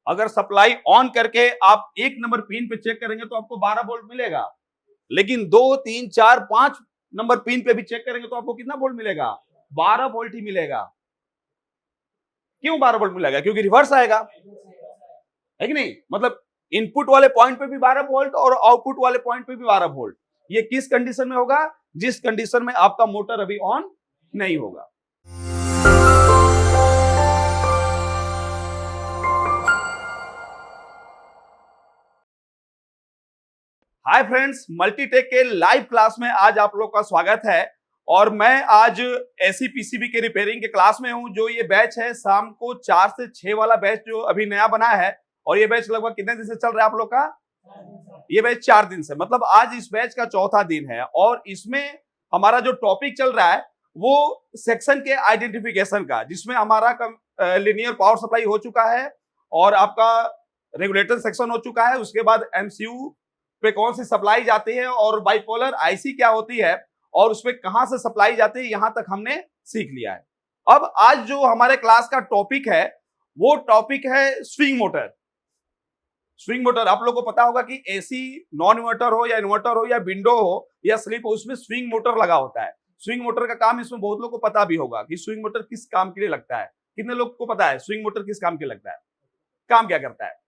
अगर supply on करके आप 1 नंबर पिन पे चेक करेंगे तो आपको 12 वोल्ट मिलेगा, लेकिन 2, 3, 4, 5 नंबर पिन पे भी चेक करेंगे तो आपको कितना वोल्ट मिलेगा? 12 वोल्ट ही मिलेगा। क्यों 12 वोल्ट मिलेगा? क्योंकि रिवर्स आएगा, है कि नहीं? मतलब इनपुट वाले पॉइंट पे भी 12 वोल्ट और आउटपुट वाले पॉइंट पे भी 12 वोल्ट। ये किस कंडीशन में होगा? जिस कंडीशन में आपका मोटर अभी ऑन नहीं होगा। हाय फ्रेंड्स, मल्टीटेक के लाइव क्लास में आज आप लोग का स्वागत है। और मैं आज एसी पीसीबी के रिपेयरिंग के क्लास में हूं। जो ये बैच है शाम को 4 से 6 वाला बैच जो अभी नया बना है, और ये बैच लगभग कितने दिन से चल रहा है आप लोग का? ये बैच 4 दिन से, मतलब आज इस बैच का चौथा दिन है। और इसमें हमारा जो टॉपिक चल रहा है वो सेक्शन के आइडेंटिफिकेशन का, जिसमें हमारा लिनियर पावर सप्लाई हो चुका है और आपका रेगुलेटर सेक्शन हो चुका है। उसके बाद एमसीयू पे कौन सी सप्लाई जाती है और बाइपोलर आईसी क्या होती है और उसमें कहां से सप्लाई जाती है, यहां तक हमने सीख लिया है। अब आज जो हमारे क्लास का टॉपिक है वो टॉपिक है स्विंग मोटर। स्विंग मोटर आप लोग को पता होगा कि एसी नॉन इन्वर्टर हो या इन्वर्टर हो या विंडो हो या स्लिप हो, उसमें स्विंग मोटर लगा होता है। स्विंग मोटर का काम इसमें बहुत लोग को पता भी होगा कि स्विंग मोटर किस काम के लिए लगता है। कितने लोग को पता है स्विंग मोटर किस काम के लिए लगता है? काम क्या करता है?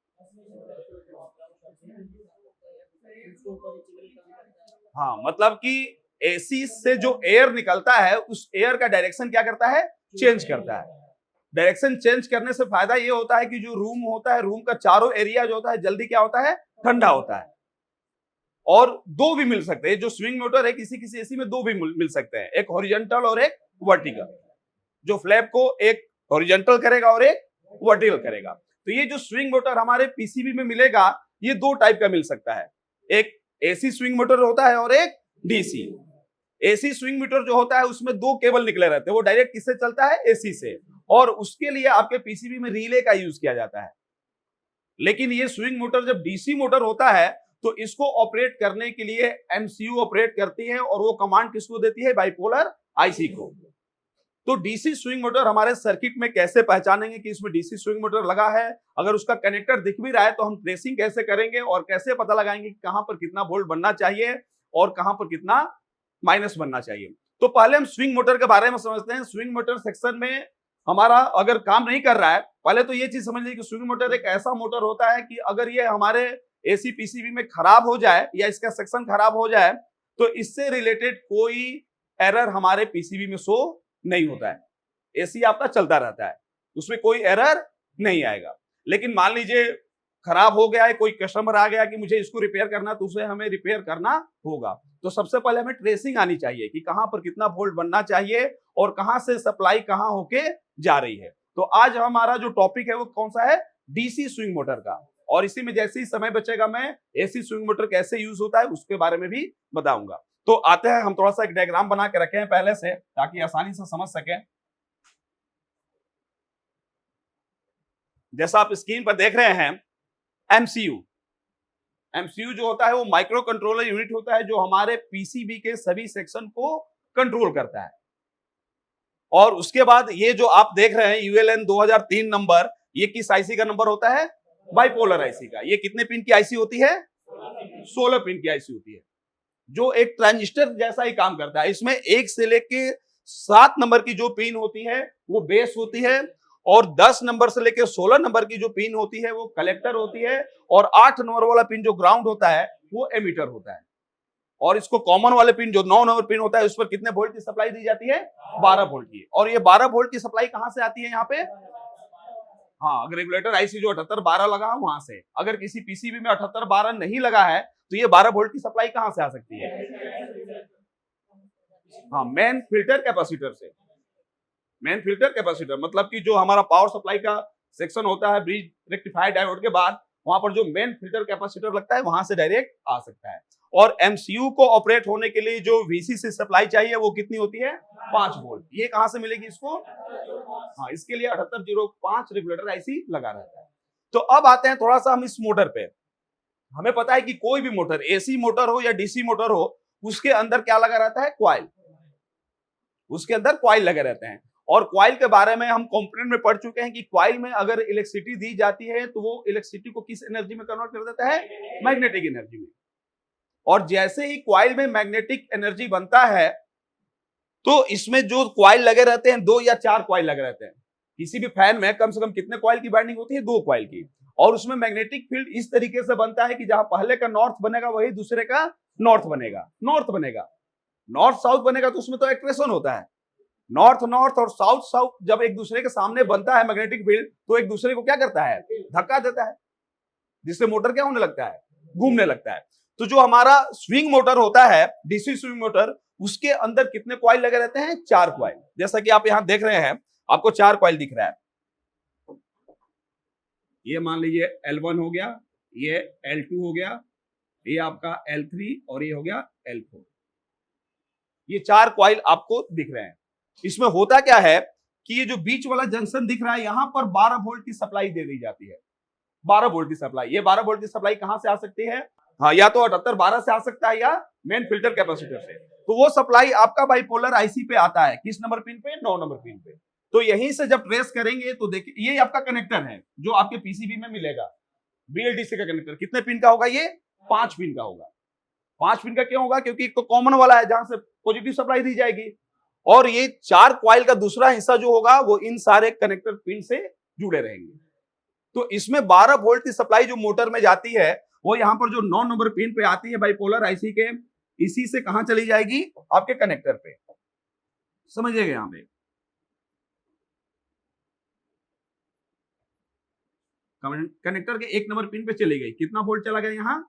हाँ, मतलब कि एसी से जो एयर निकलता है उस एयर का डायरेक्शन क्या करता है? चेंज करता है। डायरेक्शन चेंज करने से फायदा ये होता है कि जो रूम होता है, रूम का चारों एरिया जो होता है जल्दी क्या होता है? ठंडा होता है। और दो भी मिल सकते हैं, जो स्विंग मोटर है किसी किसी एसी में दो भी मिल सकते हैं, एक हॉरिजॉन्टल और एक वर्टिकल। जो फ्लैप को एक हॉरिजॉन्टल करेगा और एक वर्टिकल करेगा। तो ये जो स्विंग मोटर हमारे पीसीबी में मिलेगा ये दो टाइप का मिल सकता है। एक एसी स्विंग मोटर होता है और एक डीसी। एसी स्विंग मोटर जो होता है उसमें दो केबल निकले रहते हैं, वो डायरेक्ट किससे चलता है? एसी से। और उसके लिए आपके पीसीबी में रिले का यूज किया जाता है। लेकिन ये स्विंग मोटर जब डीसी मोटर होता है तो इसको ऑपरेट करने के लिए एमसीयू ऑपरेट करती है और वो कमांड किसको देती है? बाइपोलर आईसी को। तो डीसी स्विंग मोटर हमारे सर्किट में कैसे पहचानेंगे कि इसमें डीसी स्विंग मोटर लगा है? अगर उसका कनेक्टर दिख भी रहा है तो हम ट्रेसिंग कैसे करेंगे और कैसे पता लगाएंगे कि कहां पर कितना वोल्ट बनना चाहिए और कहां पर कितना माइनस बनना चाहिए? तो पहले हम स्विंग मोटर के बारे में समझते हैं। स्विंग मोटर सेक्शन में हमारा अगर काम नहीं कर रहा है, पहले तो ये चीज समझ लीजिए कि स्विंग मोटर एक ऐसा मोटर होता है कि अगर ये हमारे एसी पीसीबी में खराब हो जाए या इसका सेक्शन खराब हो जाए तो इससे रिलेटेड कोई एरर हमारे पीसीबी में शो नहीं होता है। एसी आपका चलता रहता है, उसमें कोई एरर नहीं आएगा। लेकिन मान लीजिए खराब हो गया है, कोई कस्टमर आ गया कि मुझे इसको रिपेयर करना, तो उसे हमें रिपेयर करना होगा। तो सबसे पहले हमें ट्रेसिंग आनी चाहिए कि कहां पर कितना वोल्ट बनना चाहिए और कहां से सप्लाई कहां होके जा रही है। तो आज हमारा जो टॉपिक है वो कौन सा है? डीसी स्विंग मोटर का। और इसी में जैसे ही समय बचेगा मैं एसी स्विंग मोटर कैसे यूज होता है उसके बारे में भी बताऊंगा। तो आते हैं, हम थोड़ा सा एक डायग्राम बना के रखे हैं पहले से ताकि आसानी से समझ सकें। जैसा आप स्क्रीन पर देख रहे हैं, एमसीयू। एमसीयू जो होता है वो माइक्रो कंट्रोलर यूनिट होता है जो हमारे पीसीबी के सभी सेक्शन को कंट्रोल करता है। और उसके बाद ये जो आप देख रहे हैं यूएलएन 2003 नंबर, ये किस आईसी का नंबर होता है? बाइपोलर आईसी का। ये कितने पिन की आईसी होती है? 16 पिन की आईसी होती है, जो एक ट्रांजिस्टर जैसा ही काम करता है। इसमें 1 से लेके 7 नंबर की जो पिन होती है वो बेस होती है और 10 नंबर से लेके 16 नंबर की जो पिन होती है वो कलेक्टर होती है और 8 नंबर वाला पिन जो ग्राउंड होता है वो एमीटर होता है। और इसको कॉमन वाले पिन जो 9 नंबर पिन होता है उस पर कितने वोल्ट की सप्लाई दी जाती है? 12 वोल्ट की। और ये 12 वोल्ट की सप्लाई कहां से आती है यहाँ पे? हाँ, अगर रेगुलेटर आईसी जो 7812 लगा है वहां से। अगर किसी पीसीबी में 7812 नहीं लगा है तो ये 12 वोल्ट की सप्लाई कहां से आ सकती है? हाँ, मेन फिल्टर कैपेसिटर से। मेन फिल्टर कैपेसिटर मतलब कि जो हमारा पावर सप्लाई का सेक्शन होता है ब्रिज रेक्टिफायर डायोड के बाद, वहां पर जो मेन फिल्टर कैपेसिटर लगता है वहां से डायरेक्ट आ सकता है। और एमसीयू को ऑपरेट होने के लिए जो वीसी से सप्लाई चाहिए वो कितनी होती है? 5 वोल्ट। ये कहां से मिलेगी इसको? हाँ, इसके लिए 7805 रेगुलेटर आईसी लगा रहता है। तो अब आते हैं थोड़ा सा हम इस मोटर पे। हमें पता है कि कोई भी मोटर, एसी मोटर हो या डीसी मोटर हो, उसके अंदर क्या लगा रहता है? कॉइल। उसके अंदर कॉइल लगे रहते हैं और क्वाइल के बारे में हम कंपोनेंट में पढ़ चुके हैं कि क्वाइल में अगर इलेक्ट्रिसिटी दी जाती है तो वो इलेक्ट्रिसिटी को किस एनर्जी में कन्वर्ट कर देता है, मैग्नेटिक एनर्जी में। और जैसे ही क्वाइल में मैग्नेटिक एनर्जी बनता है तो इसमें जो क्वाइल लगे रहते हैं, 2 या 4 क्वाइल लगे रहते हैं। किसी भी फैन में कम से कम कितने क्वाइल की बाइंडिंग होती है, 2 क्वाइल की। और उसमें मैग्नेटिक फील्ड इस तरीके से बनता है कि जहां पहले का नॉर्थ बनेगा वही दूसरे का नॉर्थ बनेगा, नॉर्थ साउथ बनेगा तो उसमें तो अट्रैक्शन होता है। नॉर्थ नॉर्थ और साउथ साउथ जब एक दूसरे के सामने बनता है मैग्नेटिक फील्ड तो एक दूसरे को क्या करता है, धक्का देता है, जिससे मोटर क्या होने लगता है, घूमने लगता है। तो जो हमारा स्विंग मोटर होता है, डीसी स्विंग मोटर, उसके अंदर कितने कॉइल लगे रहते हैं, 4 कॉइल। जैसा कि आप यहां देख रहे हैं, आपको 4 कॉइल दिख रहा है। ये मान लीजिए L1 हो गया, ये L2 हो गया, ये आपका L3 और ये हो गया L4। ये 4 कॉइल आपको दिख रहे हैं। इसमें होता क्या है कि ये जो बीच वाला जंक्शन दिख रहा है, यहां पर 12 वोल्ट की सप्लाई दे दी जाती है। 12 वोल्ट की सप्लाई। ये 12 वोल्ट की सप्लाई कहां से आ सकती है, हाँ, या तो 7812 से आ सकता है या मेन फिल्टर कैपेसिटर से। तो वो सप्लाई आपका बाइपोलर आईसी पे आता है, किस नंबर पिन पे, 9 नंबर पिन पे। तो यहीं से जब ट्रेस करेंगे तो देखिए, ये आपका कनेक्टर है जो आपके पीसीबी में मिलेगा। बीएलडीसी का कनेक्टर कितने पिन का होगा, ये 5 पिन का होगा। 5 पिन का क्यों होगा, क्योंकि एक तो कॉमन वाला है जहां से पॉजिटिव सप्लाई दी जाएगी, और ये 4 कॉइल का दूसरा हिस्सा जो होगा वो इन सारे कनेक्टर पिन से जुड़े रहेंगे। तो इसमें 12 वोल्ट की सप्लाई जो मोटर में जाती है वो यहां पर जो 9 नंबर पिन पे आती है बाइपोलर आईसी के, इसी से कहां चली जाएगी, आपके कनेक्टर पे। समझिएगा, यहां पे कनेक्टर के 1 नंबर पिन पे चली गई, कितना वोल्ट चला गया यहाँ,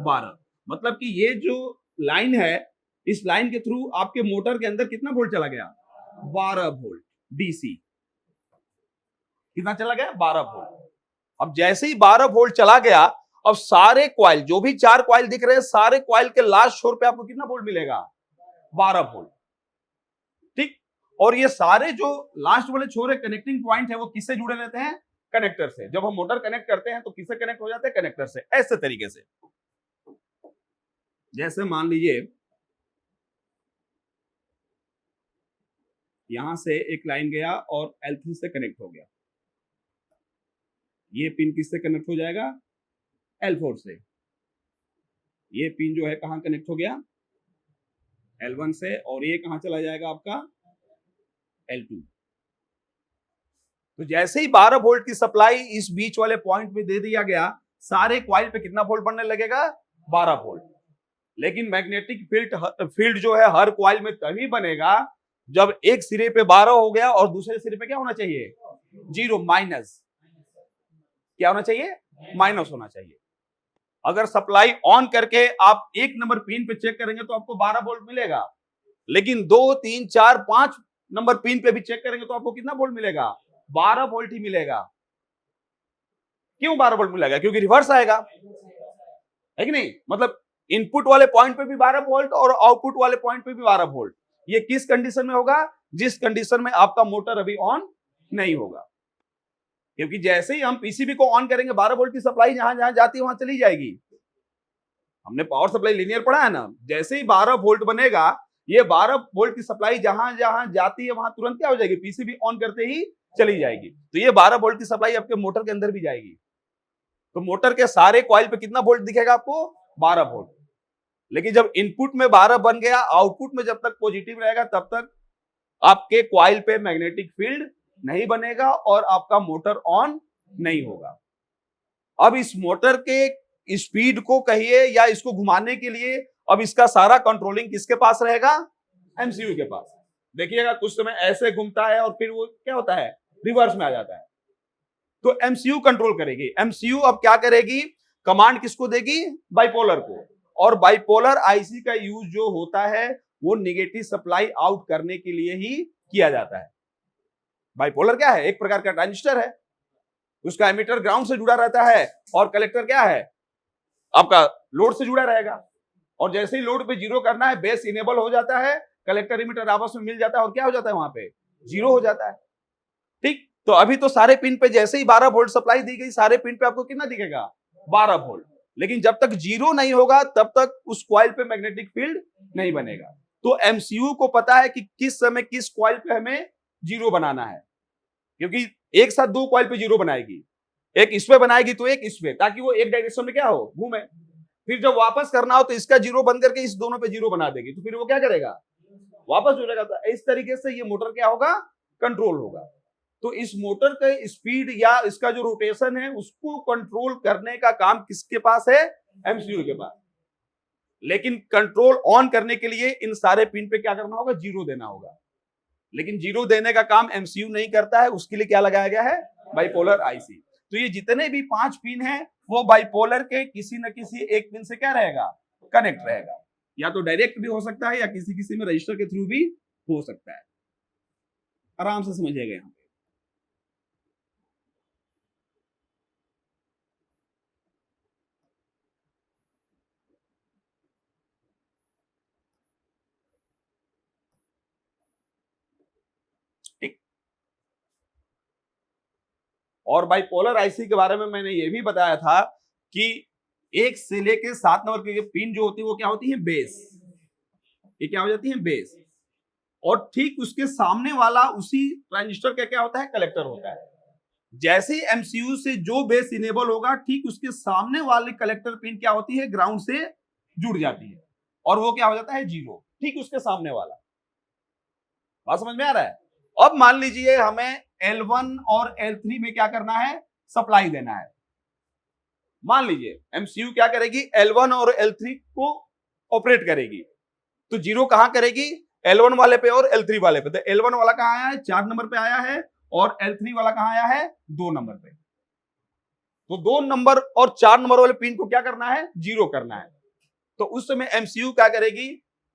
12। मतलब कि ये जो लाइन है, इस लाइन के थ्रू आपके मोटर के अंदर कितना वोल्ट चला गया, 12 वोल्ट डीसी। कितना चला गया, 12 वोल्ट। अब जैसे ही 12 वोल्ट चला गया, अब सारे क्वाइल, जो भी 4 क्वाइल दिख रहे हैं, सारे क्वाइल के लास्ट छोर पे आपको कितना वोल्ट मिलेगा, 12 वोल्ट। ठीक। और ये सारे जो लास्ट वाले छोर है, कनेक्टिंग पॉइंट है, वो किससे जुड़े रहते हैं, कनेक्टर से। जब हम मोटर कनेक्ट करते हैं तो किससे कनेक्ट हो जाते हैं, कनेक्टर से। ऐसे तरीके से, जैसे मान लीजिए यहां से एक लाइन गया और L3 से कनेक्ट हो गया, ये पिन किससे कनेक्ट हो जाएगा, L4 से। ये पिन जो है कहां कनेक्ट हो गया, L1 से, और ये कहां चला जाएगा आपका, L2। तो जैसे ही 12 वोल्ट की सप्लाई इस बीच वाले पॉइंट पे दे दिया गया, सारे क्वाइल पे कितना वोल्ट बनने लगेगा, 12 वोल्ट। लेकिन मैग्नेटिक फील्ड जो है हर क्वाइल में तभी बनेगा जब एक सिरे पे 12 हो गया और दूसरे सिरे पे क्या होना चाहिए, 0, माइनस। क्या होना चाहिए, माइनस होना चाहिए। अगर सप्लाई ऑन करके आप 1 नंबर पिन पे चेक करेंगे तो आपको 12 वोल्ट मिलेगा, लेकिन 2, 3, 4, 5 नंबर पिन पे भी चेक करेंगे तो आपको कितना वोल्ट मिलेगा, 12 वोल्ट ही मिलेगा। क्यों 12 वोल्ट मिलेगा, क्योंकि रिवर्स आएगा, है कि नहीं। मतलब इनपुट वाले पॉइंट पे भी 12 वोल्ट और आउटपुट वाले पॉइंट पे भी 12 वोल्ट। ये किस कंडीशन में होगा, जिस कंडीशन में आपका मोटर अभी ऑन नहीं होगा। क्योंकि जैसे ही हम पीसीबी को ऑन करेंगे, 12 वोल्ट की सप्लाई जहां जहां जाती है वहां चली जाएगी। हमने पावर सप्लाई लीनियर पढ़ा है ना, जैसे ही 12 वोल्ट बनेगा, ये 12 वोल्ट की सप्लाई जहां जहां जाती है वहां तुरंत क्या हो जाएगी, पीसीबी ऑन करते ही चली जाएगी। तो ये 12 वोल्ट की सप्लाई आपके मोटर के अंदर भी जाएगी। तो मोटर के सारे कॉइल पे कितना वोल्ट दिखेगा आपको, 12 वोल्ट। लेकिन जब इनपुट में 12 बन गया, आउटपुट में जब तक पॉजिटिव रहेगा तब तक आपके कॉइल पे मैग्नेटिक फील्ड नहीं बनेगा और आपका मोटर ऑन नहीं होगा। अब इस मोटर के स्पीड को कहिए या इसको घुमाने के लिए अब इसका सारा कंट्रोलिंग किसके पास रहेगा, एमसीयू के पास। देखिएगा कुछ समय ऐसे घूमता है और फिर वो क्या होता है, रिवर्स में आ जाता है। तो एमसीयू कंट्रोल करेगी। एमसीयू अब क्या करेगी, कमांड किसको देगी, बाइपोलर को। और बाइपोलर आईसी का यूज जो होता है वो नेगेटिव सप्लाई आउट करने के लिए ही किया जाता है। बाइपोलर क्या है, एक प्रकार का ट्रांजिस्टर है। उसका एमीटर ग्राउंड से जुड़ा रहता है और कलेक्टर क्या है, आपका लोड से जुड़ा रहेगा। और जैसे ही लोड पे 0 करना है, बेस इनेबल हो जाता है, कलेक्टर एमीटर आपस में मिल जाता है और क्या हो जाता है, वहां पे 0 हो जाता है। ठीक। तो अभी तो सारे पिन पे जैसे ही 12 वोल्ट सप्लाई दी गई, सारे पिन पे आपको कितना दिखेगा, 12 वोल्ट। लेकिन जब तक 0 नहीं होगा तब तक उस कॉइल पे मैग्नेटिक फील्ड नहीं बनेगा। तो एमसीयू को पता है कि किस समय किस कॉइल पे हमें जीरो बनाना है, क्योंकि एक साथ दो कॉइल पे जीरो बनाएगी, एक इस पे बनाएगी तो एक इस पे, ताकि वो एक डायरेक्शन में क्या हो, घूमे। फिर जब वापस करना हो तो इसका जीरो बंद करके इस दोनों पे जीरो बना देगी, तो फिर वो क्या करेगा, वापस हो जाएगा। तो इस तरीके से ये मोटर क्या होगा, कंट्रोल होगा। तो इस मोटर के स्पीड या इसका जो रोटेशन है उसको कंट्रोल करने का काम किसके पास है, एमसीयू के पास। लेकिन कंट्रोल ऑन करने के लिए इन सारे पिन पे क्या करना होगा, जीरो देना होगा। लेकिन जीरो देने का काम एमसीयू नहीं करता है, उसके लिए क्या लगाया गया है, बाइपोलर आईसी। तो ये जितने भी 5 पिन हैं वो बाइपोलर के किसी न किसी एक पिन से क्या रहेगा, कनेक्ट रहेगा। या तो डायरेक्ट भी हो सकता है या किसी किसी में रजिस्टर के थ्रू भी हो सकता है। आराम से समझिएगा यहां पे। ठीक। और बाइपोलर आईसी के बारे में मैंने ये भी बताया था कि 1 से लेके 7 नंबर के पिन जो होती है वो क्या होती है, बेस। ये क्या हो जाती है, बेस। और ठीक उसके सामने वाला उसी ट्रांजिस्टर का क्या होता है, कलेक्टर होता है। जैसे ही एमसीयू से जो बेस इनेबल होगा, ठीक उसके सामने वाली कलेक्टर पिन क्या होती है, ग्राउंड से जुड़ जाती है, और वो क्या हो जाता है, जीरो। ठीक उसके सामने वाला। बात समझ में आ रहा है। अब मान लीजिए हमें L1 और L3 में क्या करना है, सप्लाई देना है। मान लीजिए एमसीयू क्या करेगी, L1 और L3 को ऑपरेट करेगी, तो जीरो कहां करेगी, L1 वाले पे और L3 वाले पे। तो L1 वाला कहां आया है, 4 नंबर पे आया है, और L3 वाला कहां आया है, 2 नंबर पे। तो 2 नंबर और 4 नंबर वाले पिन को क्या करना है, जीरो करना है। तो उस समय एमसीयू क्या करेगी,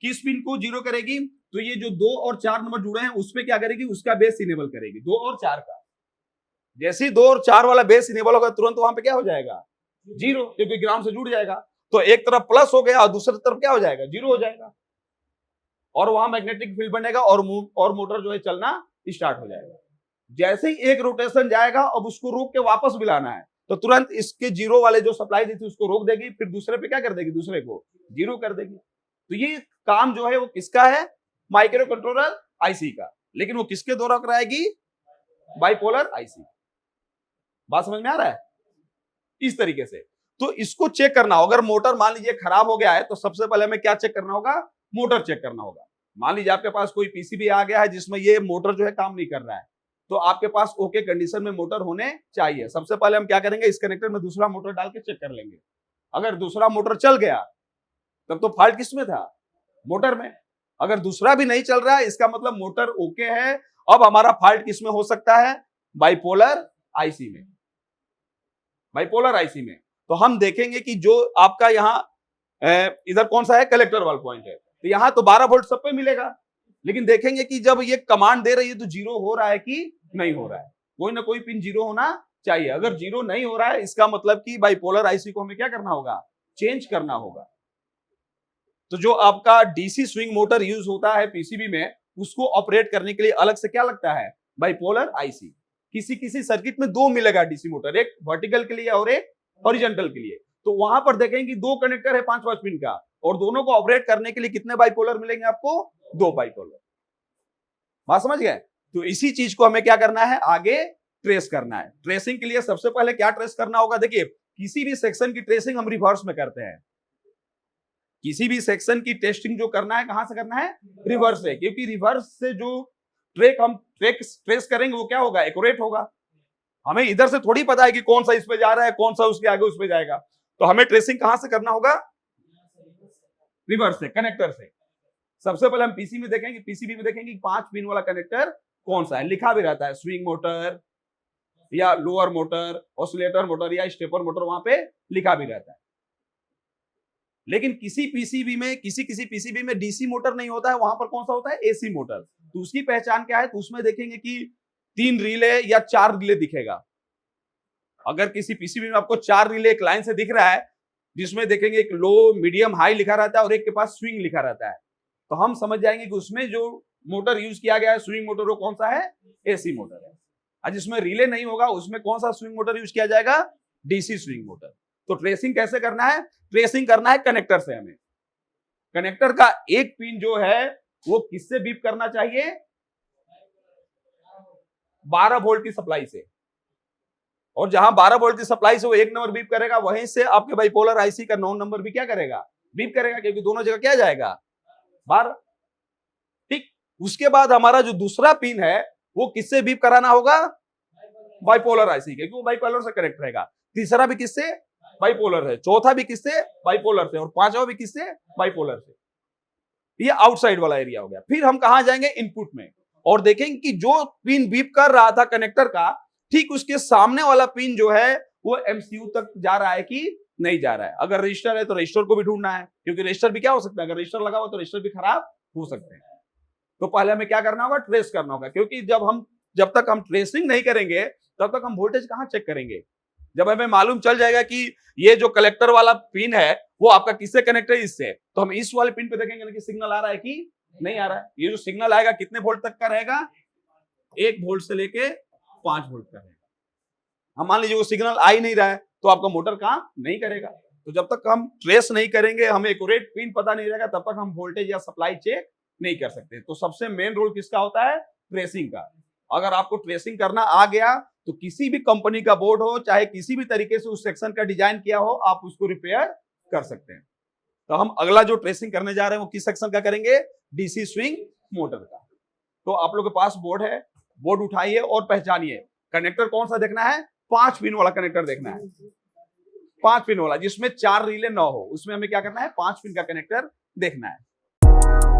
किस पिन को जीरो करेगी, तो ये जो 2 और 4 नंबर जुड़े हैं उस पे क्या करेगी, उसका बेस इनेबल करेगी, 2 और 4 का। जैसे ही 2 और 4 वाला बेस इनेबल होगा, तुरंत वहां पे क्या हो जाएगा, जीरो, क्योंकि ग्राउंड से जुड़ जाएगा। तो एक तरफ प्लस हो गया और दूसरी तरफ क्या हो जाएगा, जीरो हो जाएगा, और वहां मैग्नेटिक फील्ड बनेगा और मोटर जो है चलना स्टार्ट हो जाएगा। जैसे ही एक रोटेशन जाएगा, अब उसको रोक के वापस भी लाना है, तो तुरंत इसके जीरो वाले जो सप्लाई दी थी उसको रोक देगी, फिर दूसरे पे क्या कर देगी, दूसरे को जीरो कर देगी। तो ये काम जो है वो किसका है, माइक्रो कंट्रोलर आईसी का। लेकिन वो किसके द्वारा कराएगी, बाइपोलर आईसी। बात समझ में आ रहा है। इस तरीके से तो इसको चेक करना होगा। अगर मोटर मान लीजिए खराब हो गया है, तो सबसे पहले हमें क्या चेक करना होगा, मोटर चेक करना होगा। मान लीजिए आपके पास कोई पीसीबी आ गया है जिसमें ये मोटर जो है काम नहीं कर रहा है, तो आपके पास ओके कंडीशन में मोटर होने चाहिए। सबसे पहले हम क्या करेंगे, इस कनेक्टर में दूसरा मोटर डाल के चेक कर लेंगे। अगर दूसरा मोटर चल गया तब तो फॉल्ट किसमें था, मोटर में। अगर दूसरा भी नहीं चल रहा है, इसका मतलब मोटर ओके है। अब हमारा फॉल्ट किसमें हो सकता है, बाइपोलर आईसी में। बाइपोलर आईसी में तो हम देखेंगे कि जो आपका यहाँ इधर कौन सा है, कलेक्टर वाला पॉइंट है, तो यहाँ तो 12 वोल्ट सब पे मिलेगा। लेकिन देखेंगे कि जब ये कमांड दे रही है तो जीरो हो रहा है कि नहीं हो रहा है। कोई ना कोई पिन जीरो होना चाहिए। अगर जीरो नहीं हो रहा है, इसका मतलब कि बाइपोलर आईसी को हमें क्या करना होगा, चेंज करना होगा। तो जो आपका डीसी स्विंग मोटर यूज होता है पीसीबी में, उसको ऑपरेट करने के लिए अलग से क्या लगता है, बाइपोलर आईसी। किसी किसी सर्किट में 2 मिलेगा डीसी मोटर, एक वर्टिकल के लिए और एक हॉरिजॉन्टल के लिए। तो वहां पर देखेंगे 2 कनेक्टर है 5-5 पिन का, और दोनों को ऑपरेट करने के लिए कितने बाइपोलर मिलेंगे आपको, 2 बाइपोलर। बात समझ गए। तो इसी चीज को हमें क्या करना है, आगे ट्रेस करना है। ट्रेसिंग के लिए सबसे पहले क्या ट्रेस करना होगा, देखिए किसी भी सेक्शन की ट्रेसिंग हम रिवर्स में करते हैं। किसी भी सेक्शन की टेस्टिंग जो करना है, कहां से करना है, रिवर्स से। क्योंकि रिवर्स से जो ट्रेस करेंगे वो क्या होगा, एक्यूरेट होगा। हमें इधर से थोड़ी पता है कि कौन सा इस पे जा रहा है, कौन सा उसके आगे उस पे जाएगा। तो हमें ट्रेसिंग कहां से करना होगा, रिवर्स से, कनेक्टर से। सबसे पहले हम पीसीबी में देखेंगे 5 पिन वाला कनेक्टर कौन सा है। लिखा भी रहता है स्विंग मोटर या लोअर मोटर, ऑसिलेटर मोटर या स्टेपर मोटर, वहां पे लिखा भी रहता है। लेकिन किसी किसी पीसीबी में डीसी मोटर नहीं होता है, वहां पर कौन सा होता है, एसी मोटर। तो उसकी पहचान क्या है, तो उसमें देखेंगे कि 3 रिले या 4 रिले दिखेगा। अगर किसी पीसीबी में आपको 4 रिले एक लाइन से दिख रहा है, जिसमें देखेंगे एक लो, मीडियम, हाई लिखा रहता है और एक के पास स्विंग लिखा रहता है, तो हम समझ जाएंगे कि उसमें जो मोटर यूज किया गया है स्विंग मोटर, वो कौन सा है, एसी मोटर है। और जिसमें रिले नहीं होगा उसमें कौन सा स्विंग मोटर यूज किया जाएगा, डीसी स्विंग मोटर। तो ट्रेसिंग कैसे करना है, ट्रेसिंग करना है कनेक्टर से। हमें कनेक्टर का एक पिन जो है वो किससे बीप करना चाहिए, 12 वोल्ट की सप्लाई से, और जहां 12 वोल्ट की सप्लाई से वो 1 नंबर बीप करेगा, वहीं से आपके बाइपोलर आईसी का 9 नंबर भी क्या करेगा, बीप करेगा, क्योंकि दोनों जगह क्या जाएगा, 12। ठीक, उसके बाद हमारा जो दूसरा पिन है वो किससे बीप कराना होगा, बाइपोलर आईसी, क्योंकि वो बाइपोलर से कनेक्ट रहेगा। तीसरा भी किससे, बाइपोलर है। चौथा भी किससे, बाइपोलर से। और पांचवा भी किससे, बाइपोलर से। ये आउटसाइड वाला एरिया हो गया। फिर हम कहां जाएंगे, इनपुट में, और देखेंगे कि जो पिन बीप कर रहा था कनेक्टर का, ठीक उसके सामने वाला पिन जो है वो एमसीयू तक जा रहा है कि नहीं जा रहा है। अगर रजिस्टर है तो रजिस्टर को भी ढूंढना है, क्योंकि रजिस्टर भी क्या हो सकता है, अगर रजिस्टर लगा हो तो रजिस्टर भी खराब हो सकते हैं। तो पहले हमें क्या करना होगा, ट्रेस करना होगा, क्योंकि जब तक हम ट्रेसिंग नहीं करेंगे तब तक हम वोल्टेज कहां चेक करेंगे। जब हमें मालूम चल जाएगा कि ये जो कलेक्टर वाला पिन है वो आपका किससे कनेक्ट है, इससे, तो हम इस वाले पिन पे देखेंगे कि सिग्नल आ रहा है कि नहीं आ रहा है। ये जो सिग्नल आएगा कितने वोल्ट तक का रहेगा, 1 वोल्ट से लेके 5 वोल्ट का रहेगा। हम मान लीजिए वो सिग्नल आ ही नहीं रहा है तो आपका मोटर काम नहीं करेगा। तो जब तक हम ट्रेस नहीं करेंगे, हमें एक्यूरेट पिन पता नहीं रहेगा, तब तक हम वोल्टेज या सप्लाई चेक नहीं कर सकते। तो सबसे मेन रोल किसका होता है, ट्रेसिंग का। अगर आपको ट्रेसिंग करना आ गया तो किसी भी कंपनी का बोर्ड हो, चाहे किसी भी तरीके से उस सेक्शन का डिजाइन किया हो, आप उसको रिपेयर कर सकते हैं। तो हम अगला जो ट्रेसिंग करने जा रहे हैं वो किस सेक्शन का करेंगे, डीसी स्विंग मोटर का। तो आप लोग के पास बोर्ड है, बोर्ड उठाइए और पहचानिए कनेक्टर कौन सा देखना है, 5 पिन वाला कनेक्टर देखना है। 5 पिन वाला जिसमें 4 रिले 9 हो, उसमें हमें क्या करना है, 5 पिन का कनेक्टर देखना है।